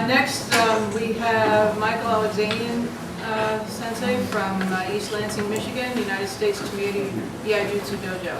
Next, we have Michael Alexanian Sensei from East Lansing, Michigan, United States Community Iaijutsu Dojo.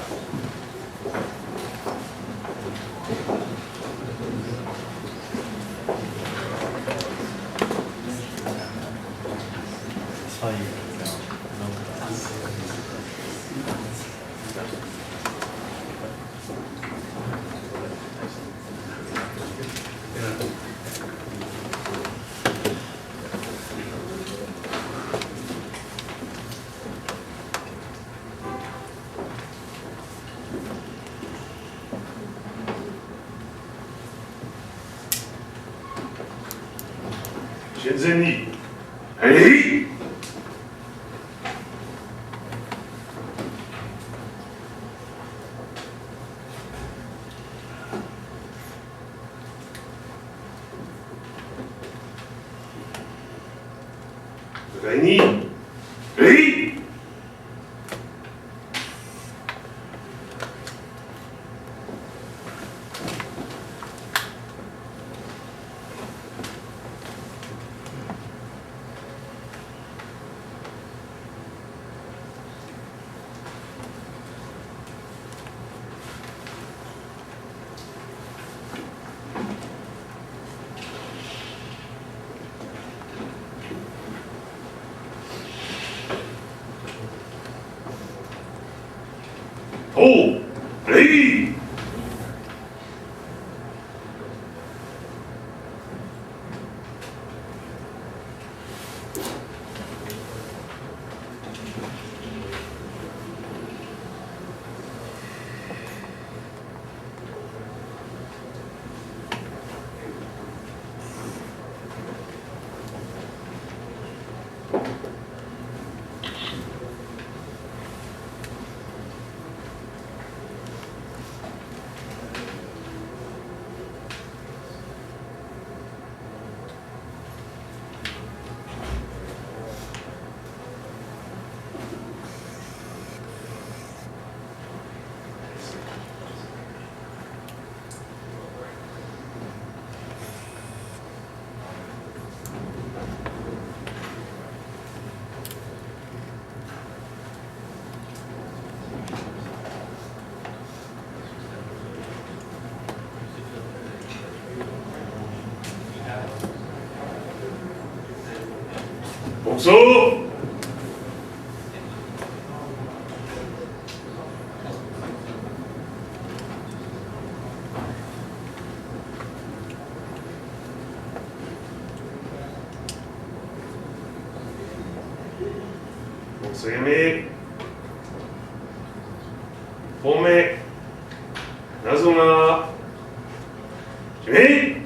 健全に、はい。第二、はい。おう、レイ。そう。攻め、褒め、謎が、決め。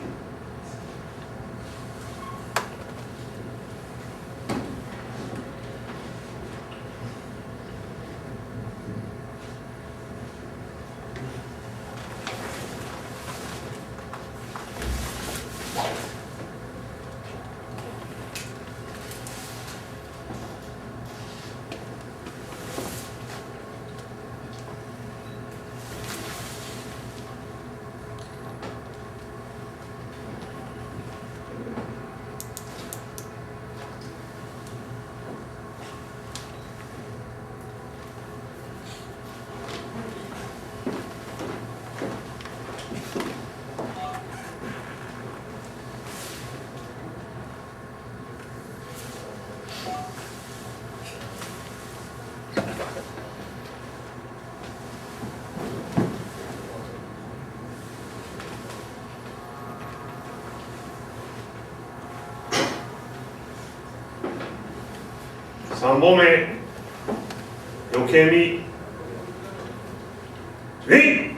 3本目、余計に、えい。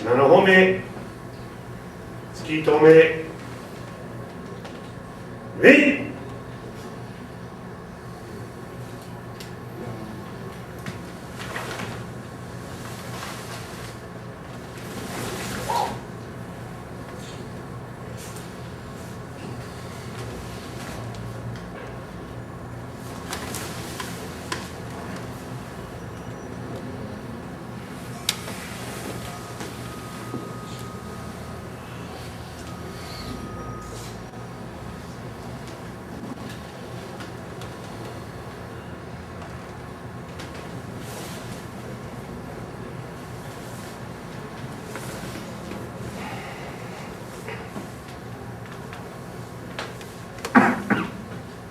7歩目、突き止め、ウェイ。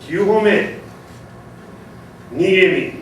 9歩目、逃げ身。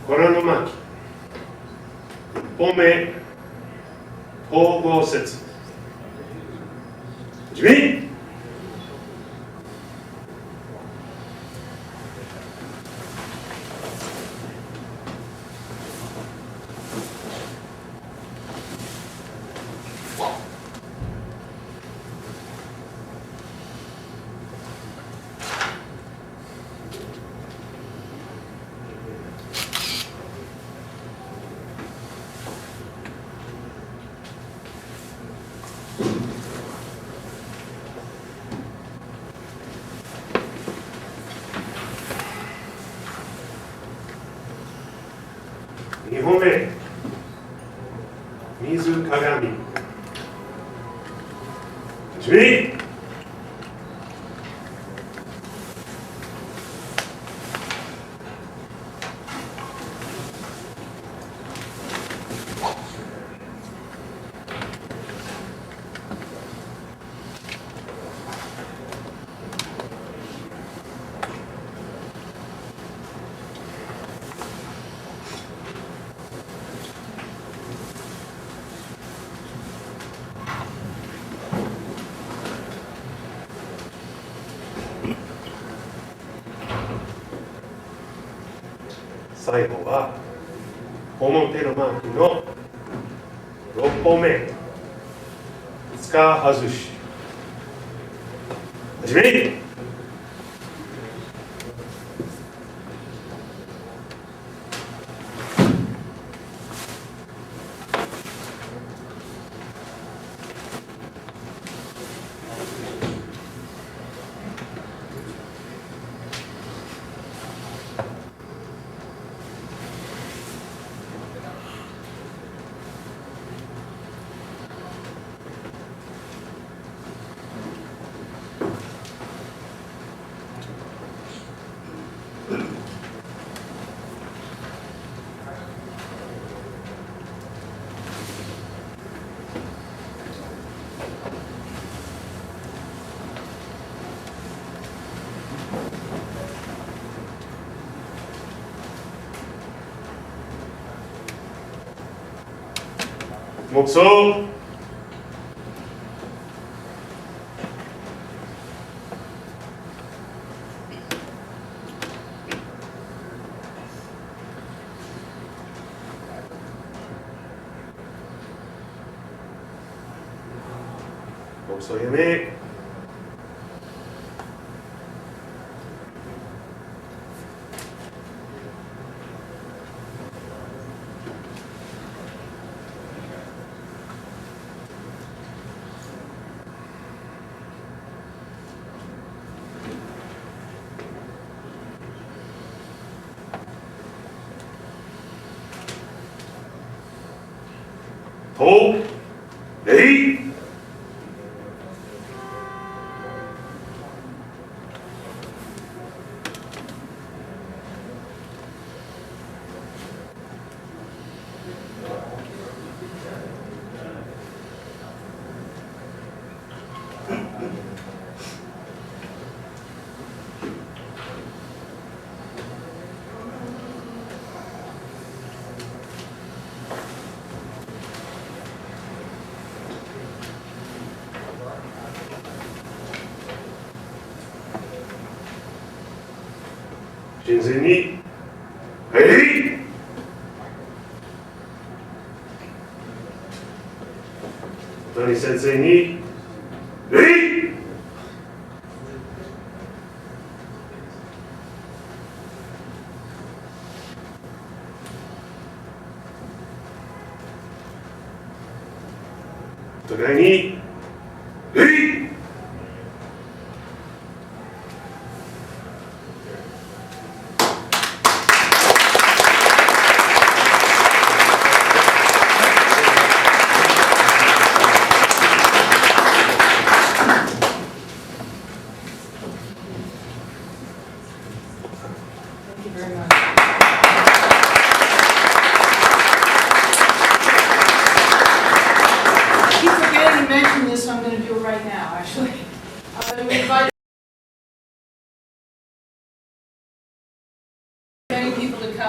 ご覧の巻き、1歩目、統合節、始め。2歩目、水鏡、始め。最後は表のマークの6歩目、5日外し、始め。黙想。黙想やめ。と礼。先生に礼。Otani先生に礼。お互いに礼。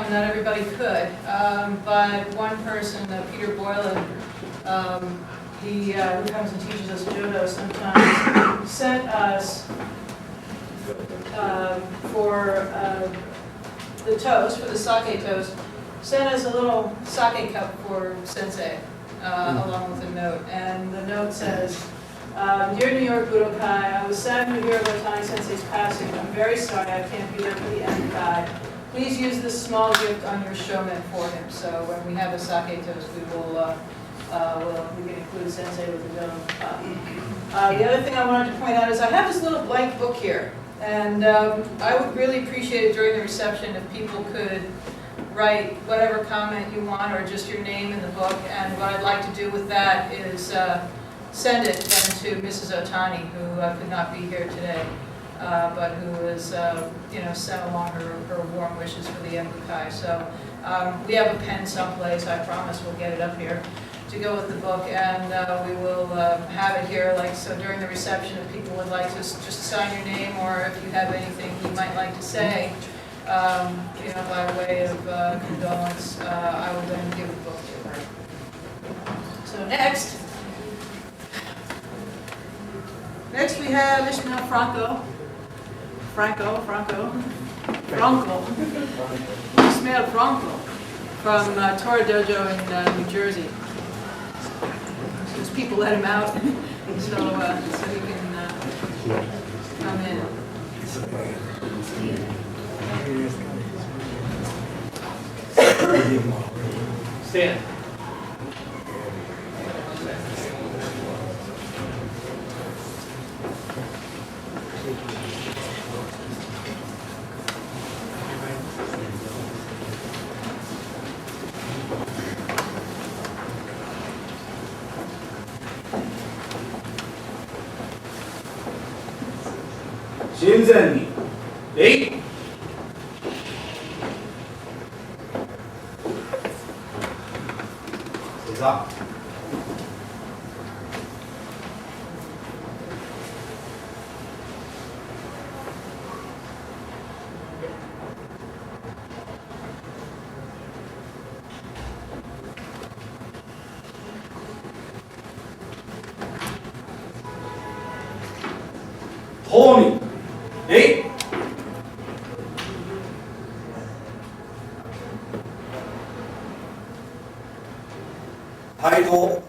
Not everybody could, but one person, Peter Boylan, he who comes and teaches us judo sometimes, sent us for the toast, for the sake toast, sent us a little sake cup for Sensei, along with a note. And the note says, Dear New York Budokai, I was saddened to hear of Otani Sensei's passing. I'm very sorry I can't be there for the Enbukai. Please use this small gift on your showman for him. So when we have a sake toast, we can include Sensei with his own cup. The other thing I wanted to point out is I have this little blank book here, and I would really appreciate it during the reception if people could write whatever comment you want or just your name in the book. And what I'd like to do with that is send it then to Mrs. Otani, who could not be here today. But who has, sent along her warm wishes for the Embukai. So we have a pen someplace. I promise we'll get it up here to go with the book, and we will have it here. So during the reception, if people would like to just sign your name, or if you have anything you might like to say, by way of condolence, I will then give the book to her. So next we have Ishmael Franco. Ismail Franco from Tora Dojo in New Jersey. So his people let him out, so he can come in. Stand.親善に礼。正座。トーミー。礼。態度。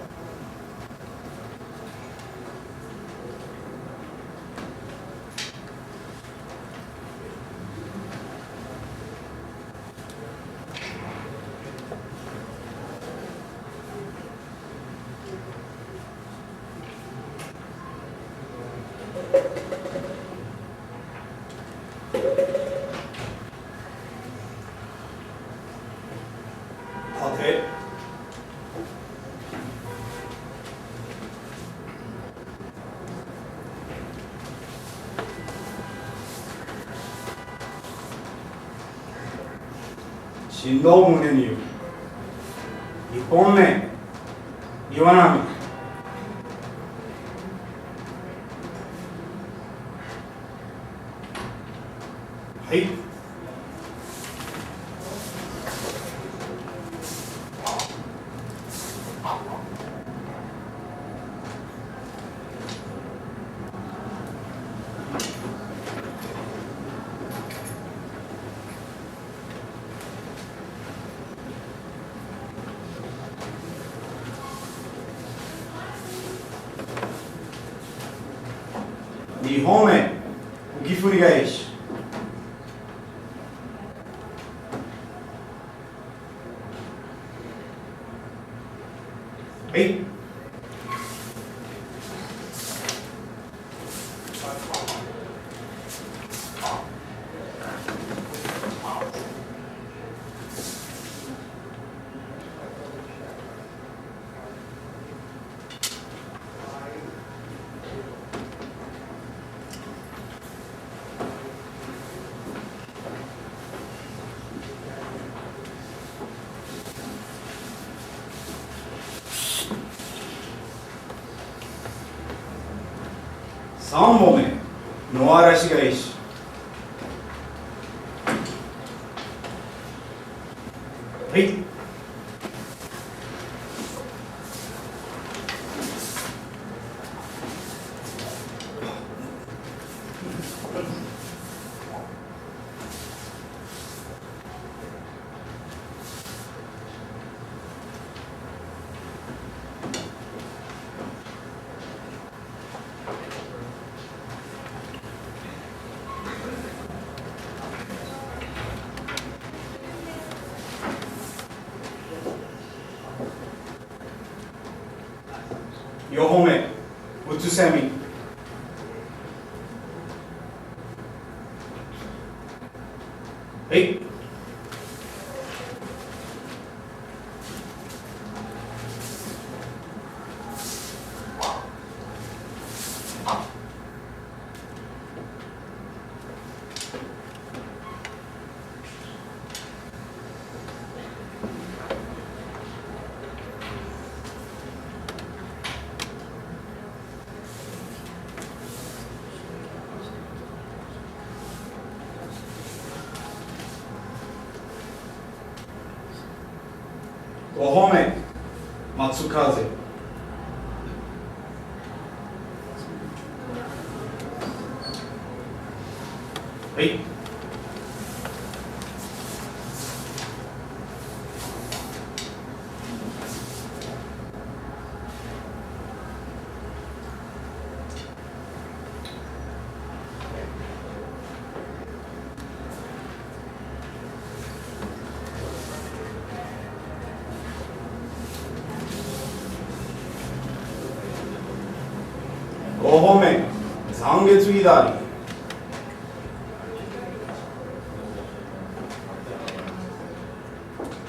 立て。振動を胸に言う。1本目、岩波。はい。2本目、浮き振り返し。はい。3本目、野荒らし返し。はい。4本目、うつせみ。はい。5本目、松風。はい。5本目、残月左。は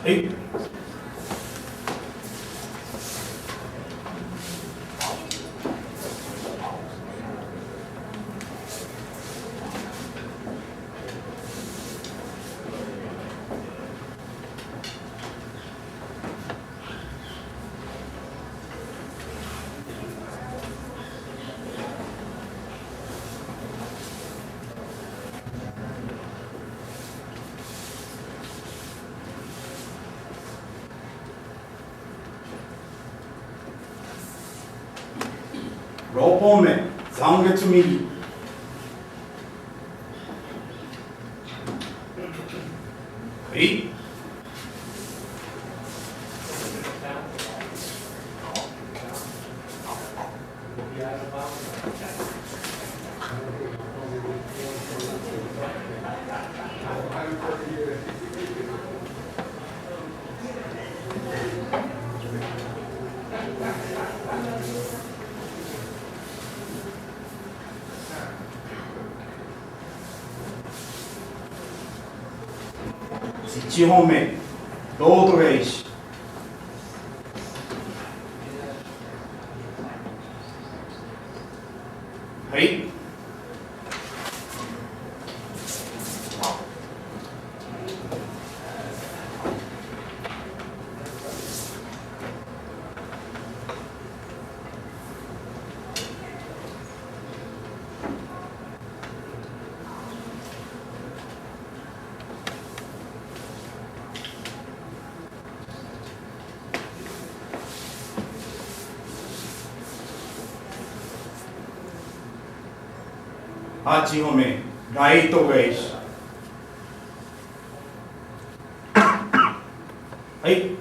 い。6本目、残月右。はい。1本目、ロード返し。はい。8歩目、ライトウェイス。はい。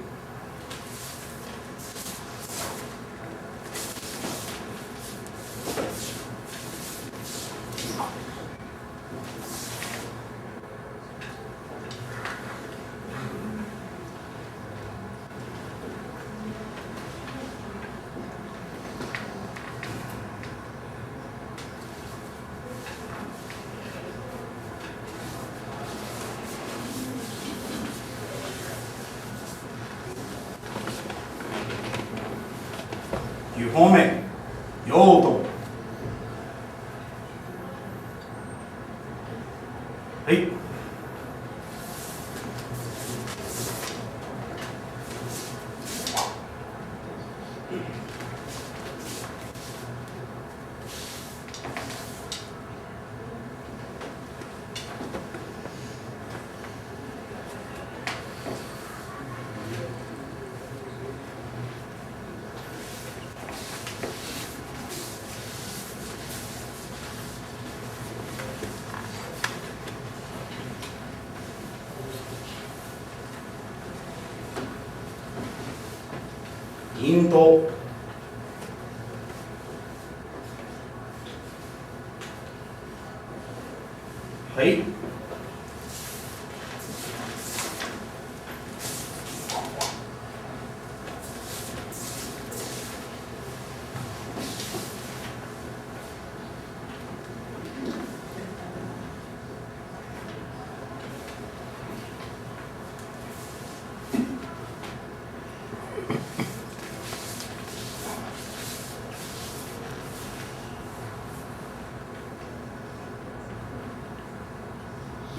9歩目、用途。はい。銀とはい。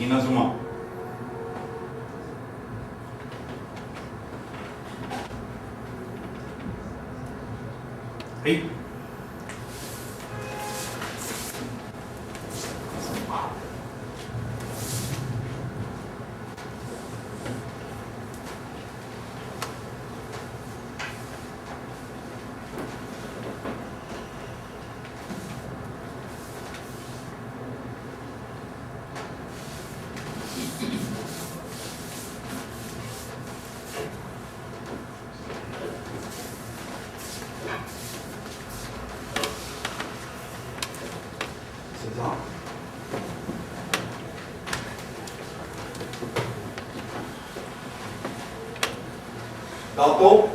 稲妻。はい。スタート。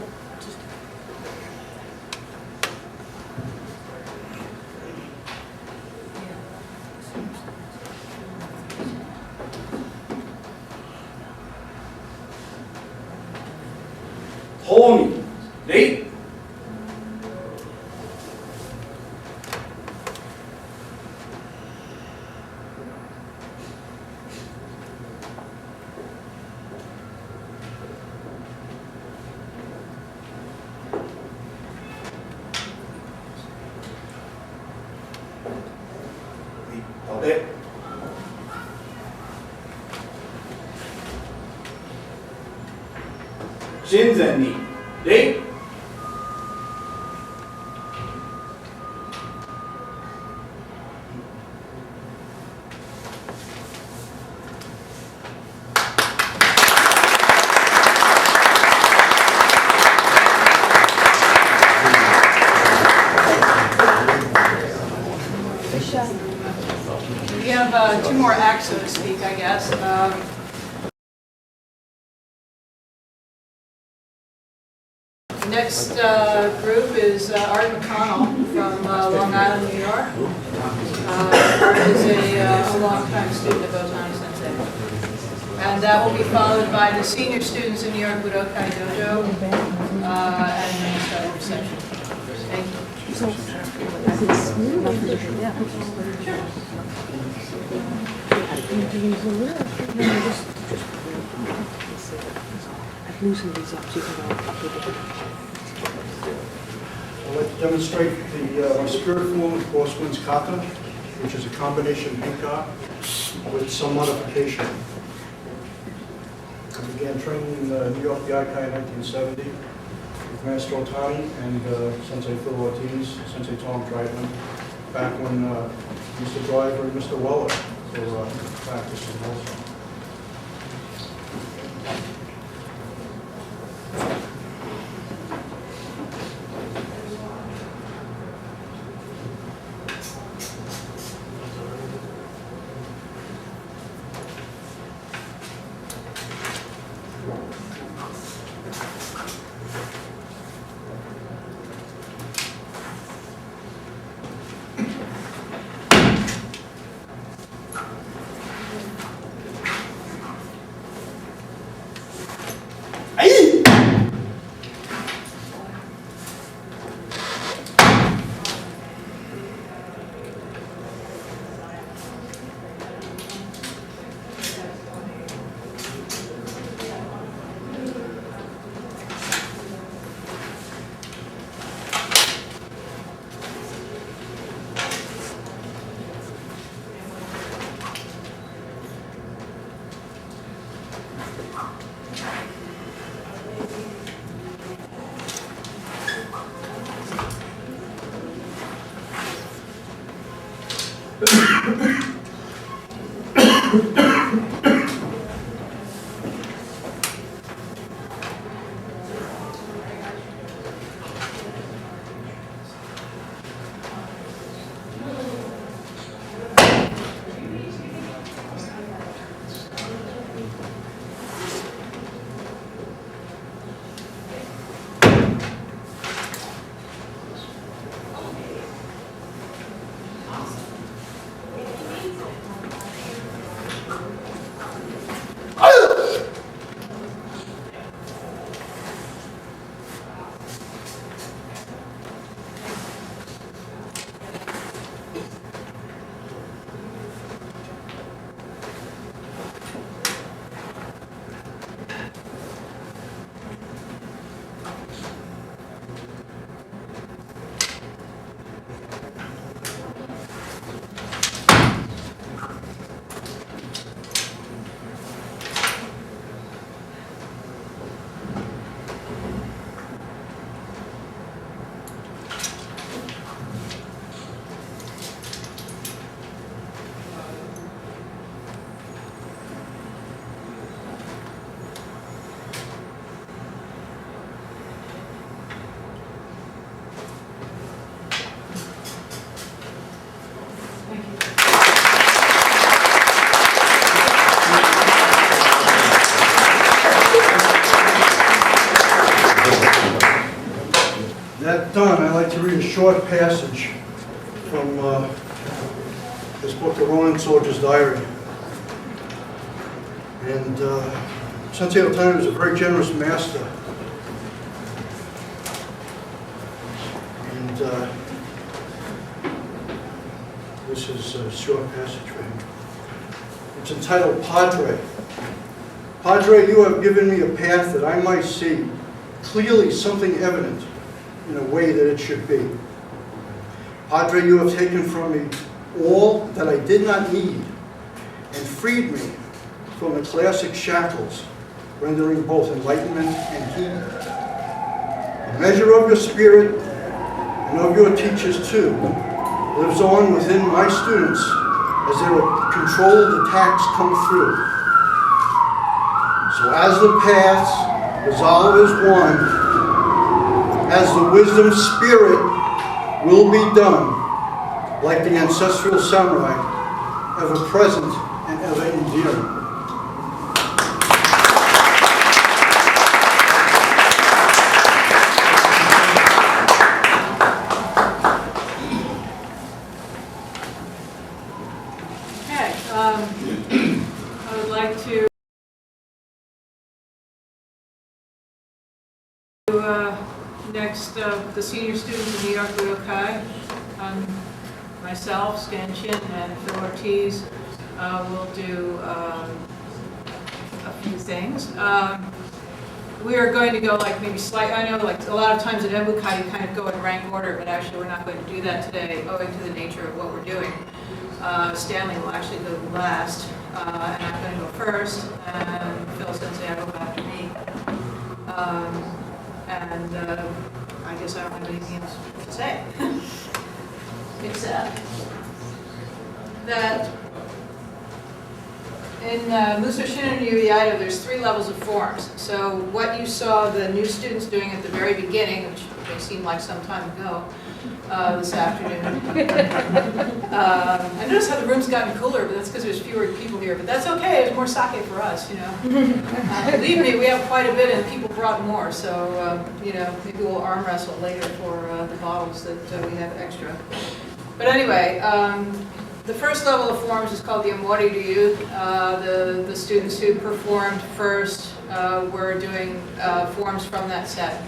ホーミレイ。で親善に礼。We have two more acts, so to speak, I guess. Next group is Art McConnell from Long Island, New York. Art is a longtime student of Otani Sensei. And that will be followed by the senior students in York Budokai Dojo and the starter section. Thank you. I'd like to demonstrate my spirit form of Horseman's Kata, which is a combination Enka with some modification. I began training in New York Budokai in 1970 with Master Otani and Sensei Phil Ortiz, Sensei Tom Dryden, back when Mr. Driver and Mr. Weller for practicing also. That done, I'd like to read a short passage from this book, The Ronin Soldier's Diary. And Sensei Otani was a very generous master. And this is a short passage for him. It's entitled Padre. Padre, you have given me a path that I might see clearly something evident in a way that it should be. Padre, you have taken from me all that I did not need and freed me from the classic shackles, rendering both enlightenment and healing. The measure of your spirit and of your teachers too lives on within my students as their controlled attacks come through. So as the paths resolve as one, as the wisdom spirit will be done, like the ancestral samurai, ever present and ever endearing. Okay, I would like to next, the senior students in the York Budokai, myself, Stan Chin, and Phil Ortiz will do a few things. We are going to go like maybe slight, I know like a lot of times at Enbukai you kind of go in rank order, but actually we're not going to do that today owing to the nature of what we're doing. Stanley will actually go last, and I'm going to go first, and Phil Sensei will go after me. And I guess I don't have anything else to say. Except, that in Musoshin no Yuiaido, there's 3 levels of forms. So what you saw the new students doing at the very beginning, which may seem like some time ago, this afternoon. I noticed how the room's gotten cooler, but that's because there's fewer people here. But that's okay, there's more sake for us, you know. Believe me, we have quite a bit and people brought more, so, you know, maybe we'll arm wrestle later for the bottles that we have extra. But anyway, the first level of forms is called the Omori Ryu. The students who performed first were doing forms from that set.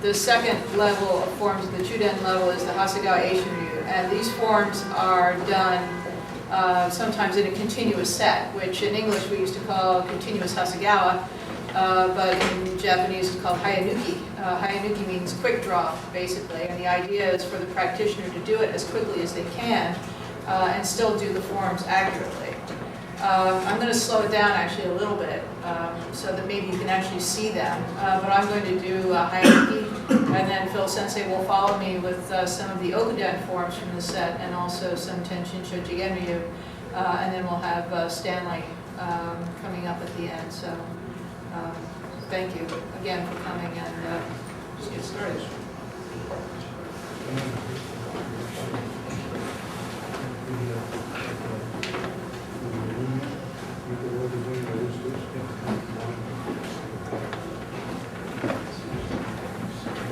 The second level of forms, the Chuden level, is the Hasegawa Eishin Ryu. And these forms are done sometimes in a continuous set, which in English we used to call continuous Hasegawa, but in Japanese it's called Hayanuki. Hayanuki means quick draw, basically, and the idea is for the practitioner to do it as quickly as they can and still do the forms accurately. I'm going to slow it down actually a little bit so that maybe you can actually see them. But I'm going to do Hayanuki, and then Phil Sensei will follow me with some of the Okuden forms from the set and also some Tenshin Shojigen Ryu. And then we'll have Stanley coming up at the end. So thank you again for coming, and just get started.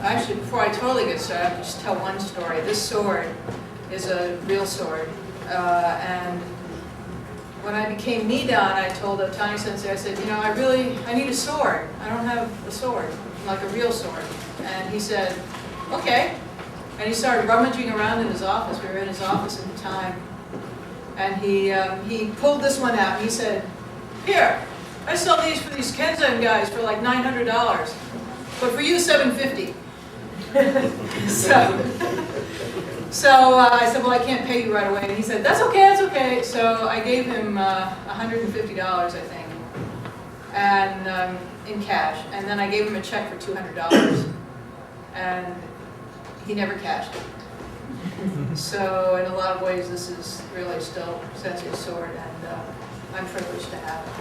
Actually, before I totally get started, I have to just tell one story. This sword is a real sword, and when I became Nidan, I told Otani Sensei, I said, you know, I need a sword. I don't have a sword, like a real sword. And he said, okay. And he started rummaging around in his office. We were in his office at the time. And he pulled this one out, and he said, here, I sell these for these Kenzen guys for like $900, but for you, $750. So I said, well, I can't pay you right away. And he said, that's okay, that's okay. So I gave him $150, I think, and in cash. And then I gave him a check for $200, and he never cashed it. So in a lot of ways, this is really still Sensei's sword, and I'm privileged to have it.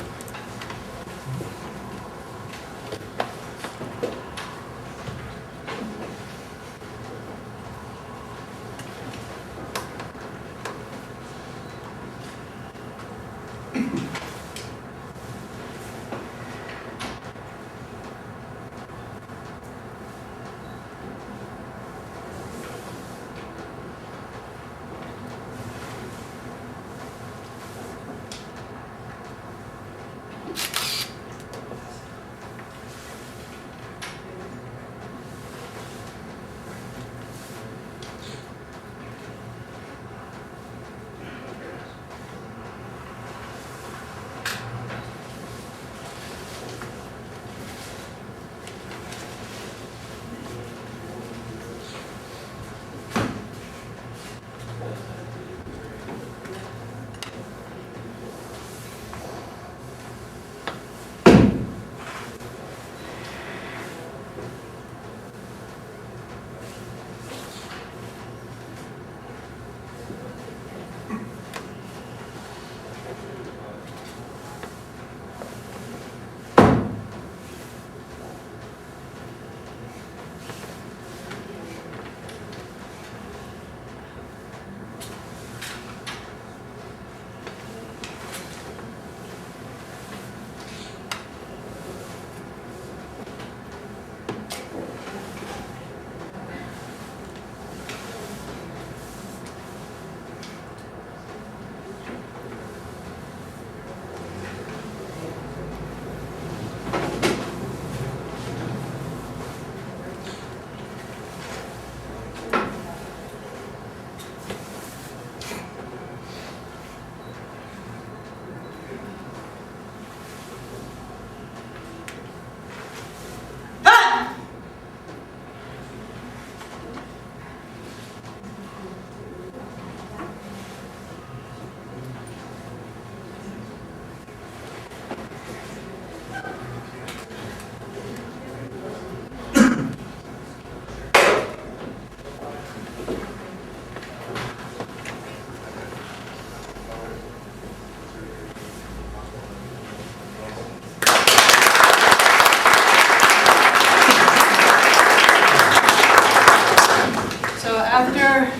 After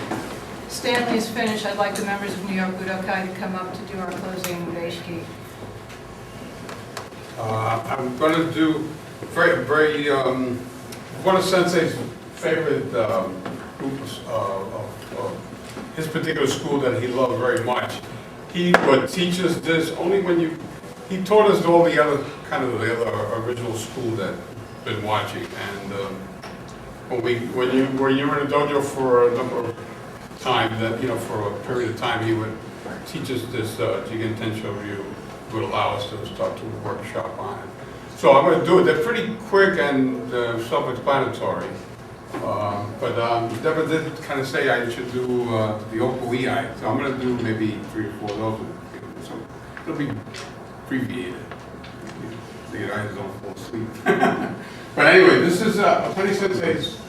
Stanley is finished, I'd like the members of New York Budokai to come up to do our closing reishiki. I'm going to do one of Sensei's favorite groups of his particular school that he loved very much. He would teach us this only when he taught us all the other the other original school that we've been watching. And when you were in a dojo for a number of time, that for a period of time, he would teach us this Jigen Tensho Ryu, would allow us to start to workshop on it. So I'm going to do it. They're pretty quick and self-explanatory. But Deborah did kind of say I should do the Opo-Ei. So I'm going to do maybe 3 or 4 of those. So it'll be abbreviated. So your eyes don't fall asleep. But anyway, this is Otani Sensei's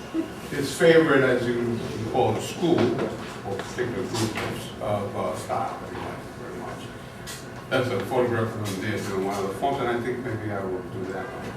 his favorite, as you call it, school, or particular group of style that he likes very much. That's a photograph of him there doing one of the forms, and I think maybe I will do that one.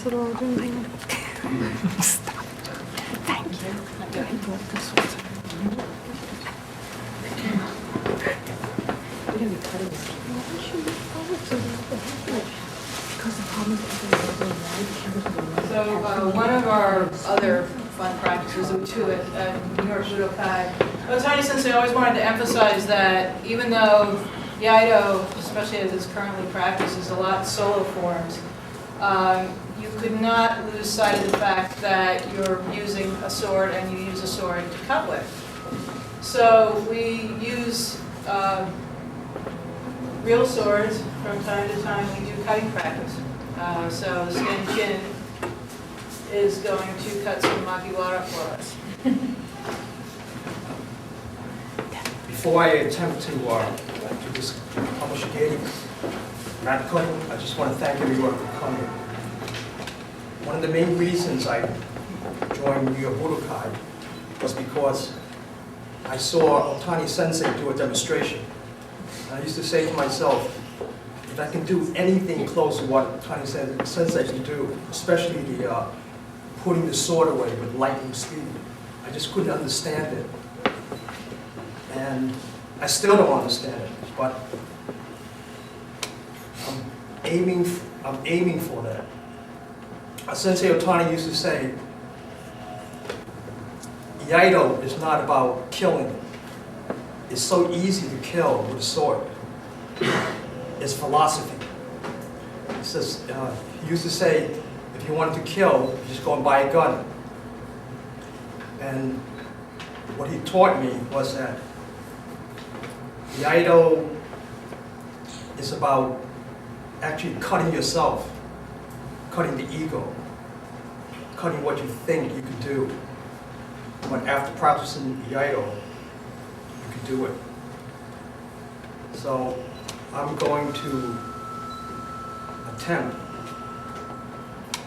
at all during the Stop. Thank you. We're going to be cutting this. Because the problem is that the cameras are So one of our other fun practices that we do at York Budokai, Otani Sensei always wanted to emphasize that even though Iaido, especially as it's currently practiced, is a lot solo forms, you could not lose sight of the fact that you're using a sword and you use a sword to cut with. So we use real swords from time to time. We do cutting practice. So Sensei is going to cut some makiwara for us. Before I attempt to do this publish again, McConnell, I just want to thank everyone for coming. One of the main reasons I joined York Budokai was because I saw Otani Sensei do a demonstration. And I used to say to myself, if I can do anything close to what Otani Sensei can do, especially the putting the sword away with lightning speed, I just couldn't understand it. And I still don't understand it, but I'm aiming for that. Sensei Otani used to say, Iaido is not about killing. It's so easy to kill with a sword. It's philosophy. He says, he used to say, if you wanted to kill, you just go and buy a gun. And what he taught me was that Iaido is about actually cutting yourself, cutting the ego, cutting what you think you can do. But after practicing Iaido, you can do it. So I'm going to attempt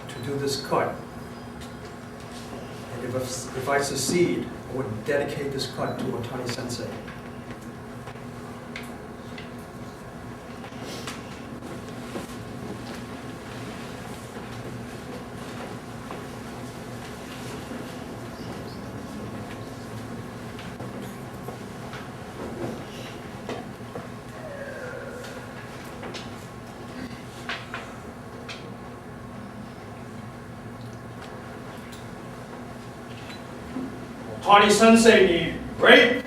to do this cut. And if I succeed, I would dedicate this cut to Otani Sensei. Otani Sensei need break.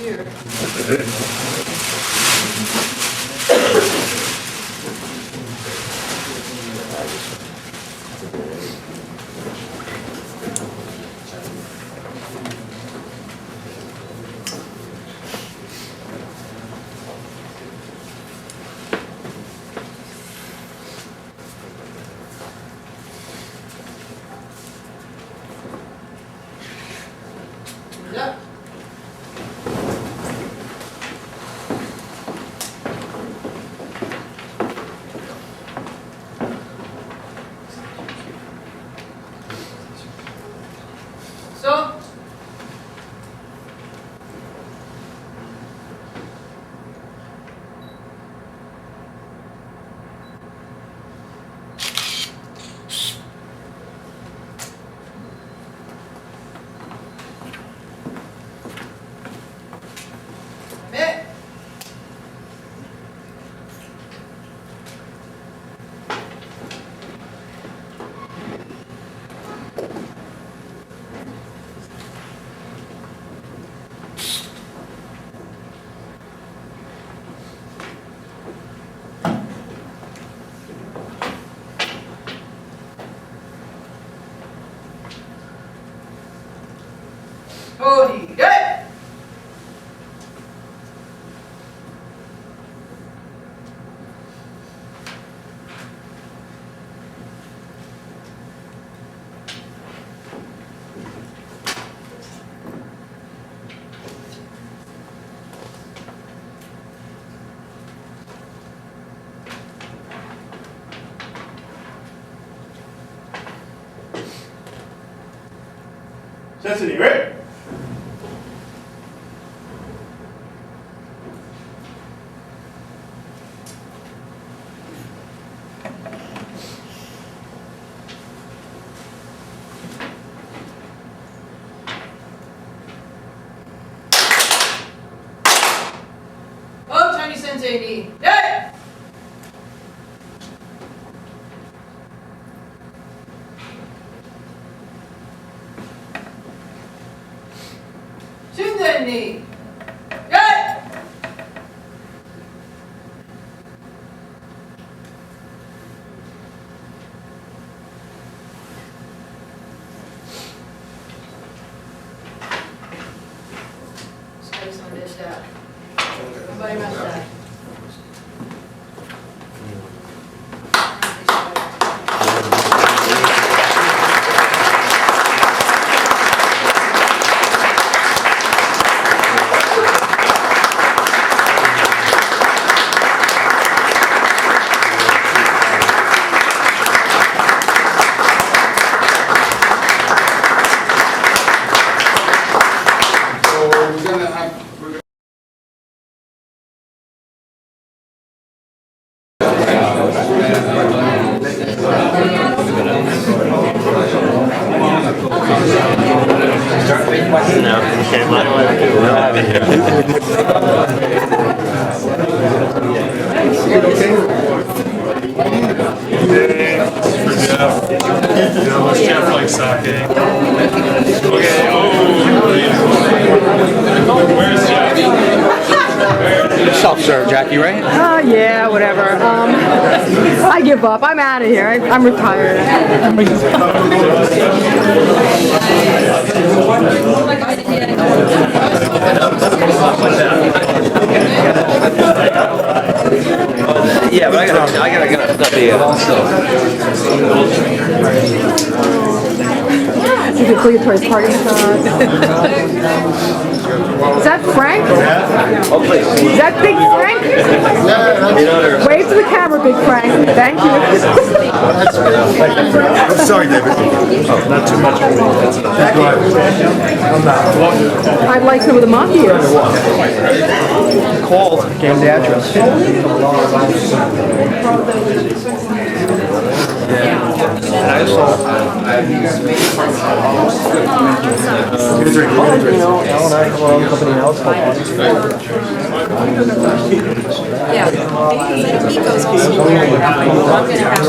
here. Yep. So. Commit. Cody, get it! Sensei, ready? Oh, Tiny Sensei knee. Get it! Shinzen knee. Get it! Somebody's gonna dish that. Nobody messed that. So we're gonna have, Jeff likes sake. Okay, where's Jeff? Self-serve, Jackie, right? Yeah, whatever. I give up. I'm out of here. I'm retired. Yeah, but I gotta get stuff here. You can clear towards parking spot. Is that Frank? Oh, please. Is that Big Frank? Wave to the camera, Big Frank. Thank you. I'm sorry, David. Oh, not too much. I'd like some of the monkey ears. Call, gave the address. And I also, Get a drink. you know, Al and I have our own company now. It's called Yeah, Nico's also wearing that. I'm gonna have to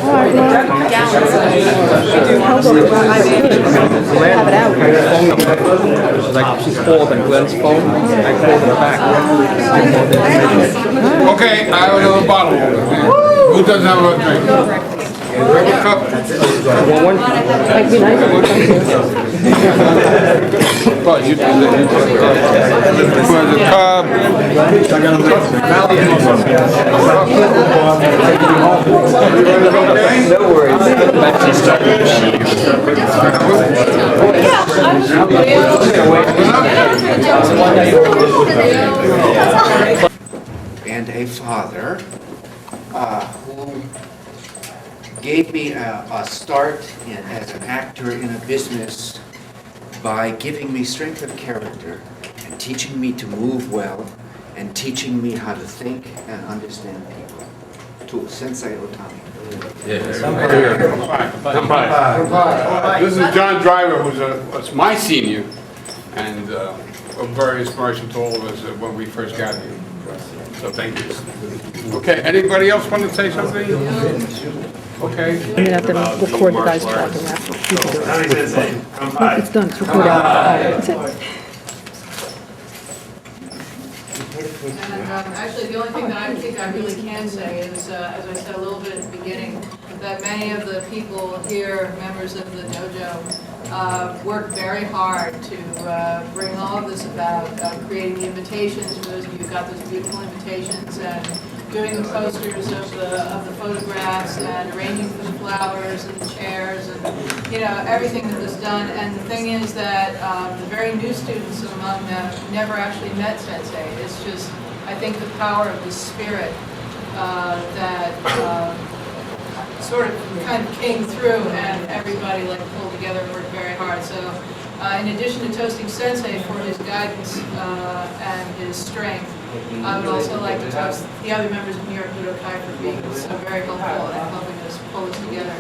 find Have it out. Like she called and Glenn's phone. I called her back. Okay, I have another bottle. Who doesn't have a drink? Grab a cup. Might be nice. But you for the cup. No worries. And a father who gave me a start as an actor in a business by giving me strength of character and teaching me to move well and teaching me how to think and understand people. To Sensei Otani. This is John Driver, who's my senior, and very inspirational to all of us when we first got here. So thank you. Okay, anybody else want to say something? Okay. I'm gonna have to record the guys talking after. You can do it. It's done, it's recorded. That's it. And actually, the only thing that I think I really can say is, as I said a little bit at the beginning, that many of the people here, members of the dojo, worked very hard to bring all of this about, creating the invitations for those of you who got those beautiful invitations, and doing the posters of the photographs, and arranging for the flowers and the chairs, and everything that was done. And the thing is that the very new students among them never actually met Sensei. It's just, I think, the power of the spirit that sort of kind of came through, and everybody pulled together and worked very hard. So in addition to toasting Sensei for his guidance and his strength, I would also like to toast the other members of New York Budokai for being so very helpful and helping us pull this together.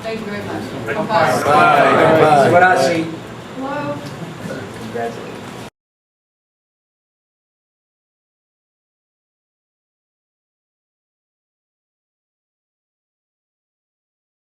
Thank you very much. Bye. Bye.